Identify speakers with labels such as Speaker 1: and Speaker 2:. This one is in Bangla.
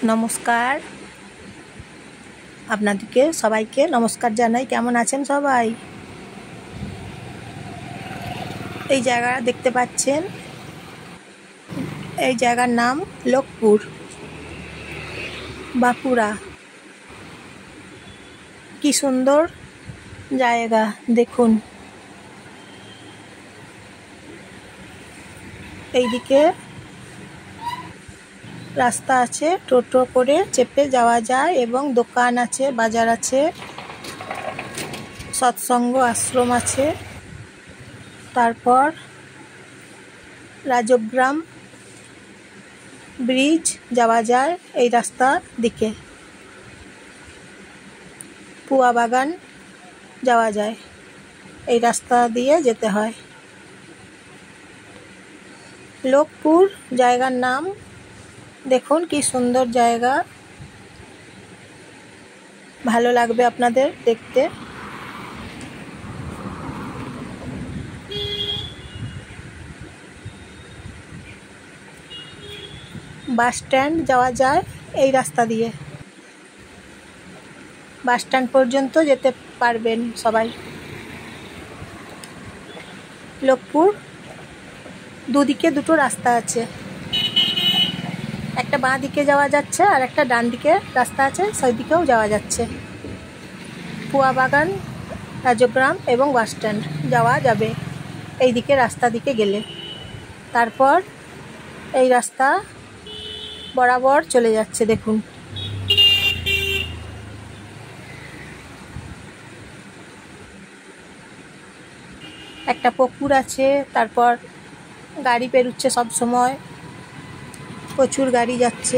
Speaker 1: নমস্কার, আপনাদেরকে সবাইকে নমস্কার জানাই। কেমন আছেন সবাই? এই জায়গা দেখতে পাচ্ছেন, এই জায়গার নাম লোকপুর, বাঁকুড়া। কি সুন্দর জায়গা দেখুন। এইদিকে রাস্তা আছে, টোটো করে চেপে যাওয়া যায় এবং দোকান আছে, বাজার আছে, সৎসঙ্গ আশ্রম আছে। তারপর রাজগ্রাম ব্রিজ যাওয়া যায় এই রাস্তার দিকে। পুয়া বাগান যাওয়া যায়, এই রাস্তা দিয়ে যেতে হয়। লোকপুর জায়গার নাম, দেখুন কি সুন্দর জায়গা, ভালো লাগবে আপনাদের দেখতে। বাস স্ট্যান্ড যাওয়া যায় এই রাস্তা দিয়ে, বাস স্ট্যান্ড পর্যন্ত যেতে পারবেন সবাই। লোকপুর দুদিকে দুটো রাস্তা আছে, একটা বাঁ দিকে যাওয়া যাচ্ছে আর একটা ডান দিকে রাস্তা আছে, সেই দিকেও যাওয়া যাচ্ছে। পুয়া বাগান, রাজগ্রাম এবং বাস স্ট্যান্ড যাওয়া যাবে এই দিকে রাস্তা দিকে গেলে। তারপর এই রাস্তা বরাবর চলে যাচ্ছে, দেখুন। একটা পুকুর আছে, তারপর গাড়ি পেরোচ্ছে সব সময়, প্রচুর গাড়ি যাচ্ছে।